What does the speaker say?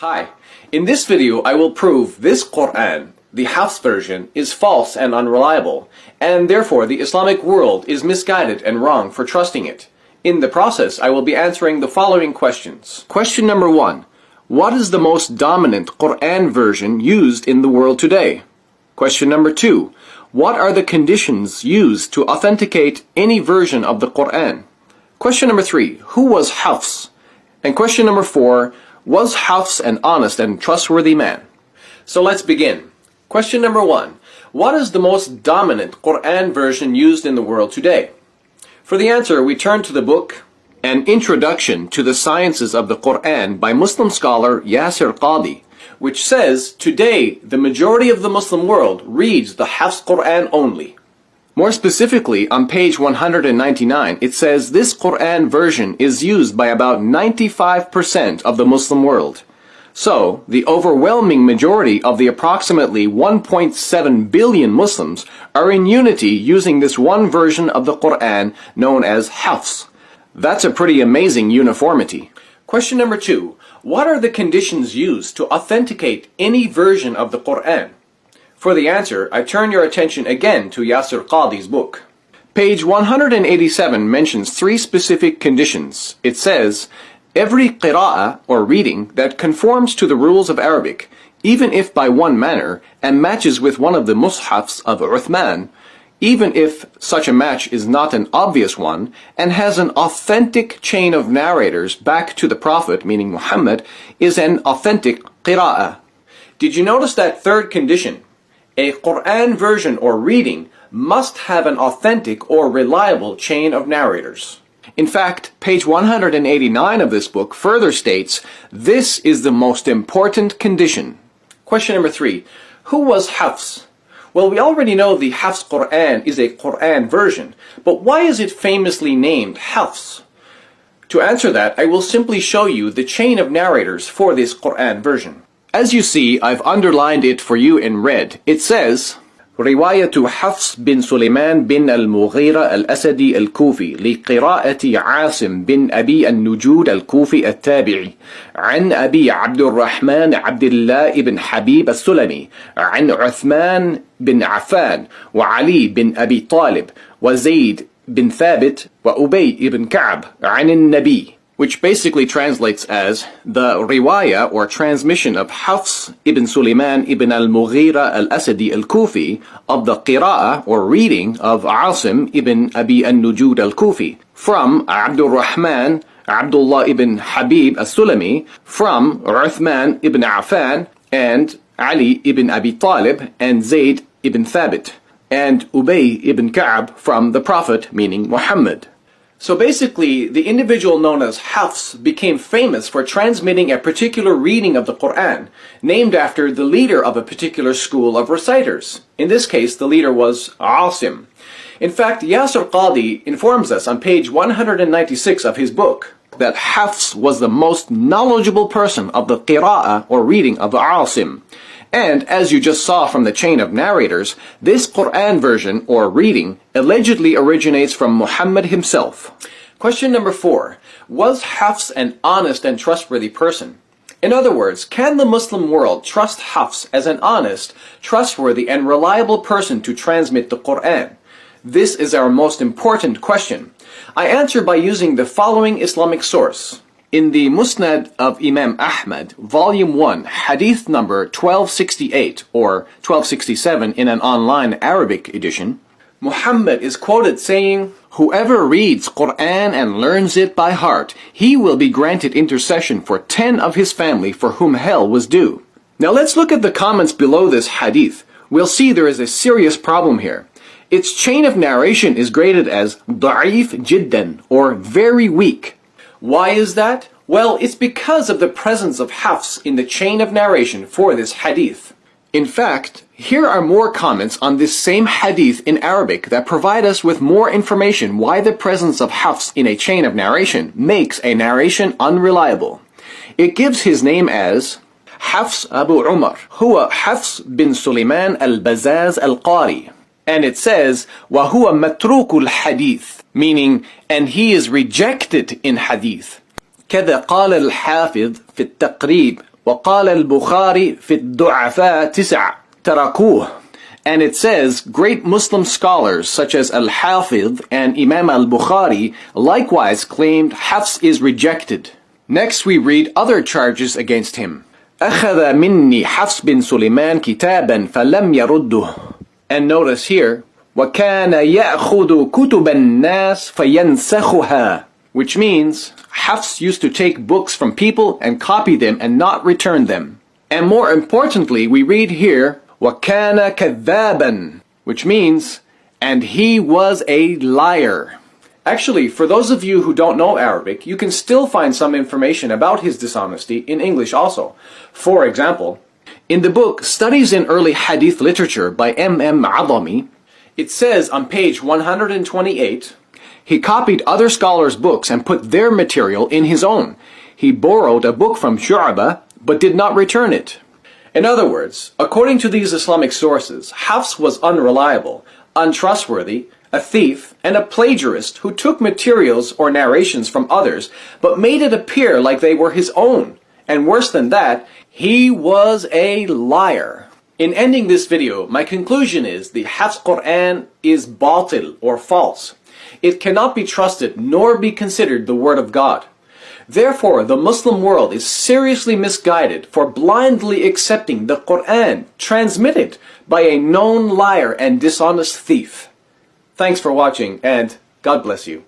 Hi, in this video I will prove this Quran, the Hafs version, is false and unreliable, and therefore the Islamic world is misguided and wrong for trusting it. In the process, I will be answering the following questions. Question number 1. What is the most dominant Quran version used in the world today? Question number 2. What are the conditions used to authenticate any version of the Quran? Question number 3. Who was Hafs? And question number 4. Was Hafs an honest and trustworthy man? So let's begin. Question number 1. What is the most dominant Quran version used in the world today? For the answer, we turn to the book An Introduction to the Sciences of the Quran by Muslim scholar Yasir Qadi, which says, today the majority of the Muslim world reads the Hafs Quran only. More specifically, on page 199, it says this Quran version is used by about 95% of the Muslim world. So, the overwhelming majority of the approximately 1.7 billion Muslims are in unity using this one version of the Quran known as Hafs. That's a pretty amazing uniformity. Question number 2. What are the conditions used to authenticate any version of the Quran? For the answer, I turn your attention again to Yasir Qadi's book. Page 187 mentions 3 specific conditions. It says, every qira'ah or reading that conforms to the rules of Arabic, even if by one manner, and matches with one of the mushafs of Uthman, even if such a match is not an obvious one, and has an authentic chain of narrators back to the Prophet, meaning Muhammad, is an authentic qira'ah. Did you notice that third condition? A Quran version or reading must have an authentic or reliable chain of narrators. In fact, page 189 of this book further states, this is the most important condition. Question number 3. Who was Hafs? Well, we already know the Hafs Quran is a Quran version, but why is it famously named Hafs? To answer that, I will simply show you the chain of narrators for this Quran version. As you see, I've underlined it for you in red. It says, رواية حفص بن سليمان بن المغيرة الأسدي الكوفي لقراءة عاصم بن أبي النجود الكوفي التابعي عن أبي عبد الرحمن عبد الله بن حبيب السلمي عن عثمان بن عفان وعلي بن أبي طالب وزيد بن ثابت وأبي بن كعب عن النبي, which basically translates as the riwayah or transmission of Hafs ibn Sulaiman ibn al-Mughira al-Asadi al-Kufi of the qira'ah or reading of Asim ibn Abi al-Nujud al-Kufi from Abdul Rahman Abdullah ibn Habib al-Sulami from Uthman ibn Affan and Ali ibn Abi Talib and Zayd ibn Thabit and Ubay ibn Ka'b from the Prophet, meaning Muhammad. So basically, the individual known as Hafs became famous for transmitting a particular reading of the Quran, named after the leader of a particular school of reciters. In this case, the leader was Asim. In fact, Yasir Qadi informs us on page 196 of his book that Hafs was the most knowledgeable person of the qira'ah or reading of Asim. And, as you just saw from the chain of narrators, this Quran version, or reading, allegedly originates from Muhammad himself. Question number 4. Was Hafs an honest and trustworthy person? In other words, can the Muslim world trust Hafs as an honest, trustworthy, and reliable person to transmit the Quran? This is our most important question. I answer by using the following Islamic source. In the Musnad of Imam Ahmad, Volume 1, Hadith number 1268 or 1267 in an online Arabic edition, Muhammad is quoted saying, whoever reads Quran and learns it by heart, he will be granted intercession for 10 of his family for whom hell was due. Now let's look at the comments below this hadith. We'll see there is a serious problem here. Its chain of narration is graded as da'if jiddan, or very weak. Why is that? Well, it's because of the presence of Hafs in the chain of narration for this hadith. In fact, here are more comments on this same hadith in Arabic that provide us with more information why the presence of Hafs in a chain of narration makes a narration unreliable. It gives his name as Hafs Abu Umar, huwa Hafs bin Sulaiman al-Bazaz al-Qari. And it says, وَهُوَ مَتْرُوكُ الْحَدِيثِ, meaning, and he is rejected in hadith. كذا قال الحافظ في التقريب وقال البخاري في الضعفاء 9 تركوه. And it says, great Muslim scholars such as Al-Hafidh and Imam al-Bukhari likewise claimed hafs is rejected. Next we read other charges against him. أخذ مني حفص بن سليمان كتابا فلم يرده. And notice here, وكان يأخذ كتب الناس فينسخها, which means Hafs used to take books from people and copy them and not return them. And more importantly, we read here, وَكَانَ كَذَّابًا, which means, and he was a liar. Actually, for those of you who don't know Arabic, you can still find some information about his dishonesty in English also. For example, in the book Studies in Early Hadith Literature by M.M. Adami, it says on page 128, he copied other scholars' books and put their material in his own. He borrowed a book from Shu'bah, but did not return it. In other words, according to these Islamic sources, Hafs was unreliable, untrustworthy, a thief, and a plagiarist who took materials or narrations from others, but made it appear like they were his own. And worse than that, he was a liar. In ending this video, my conclusion is the Hafs Quran is batil or false. It cannot be trusted nor be considered the word of God. Therefore, the Muslim world is seriously misguided for blindly accepting the Quran transmitted by a known liar and dishonest thief. Thanks for watching, and God bless you.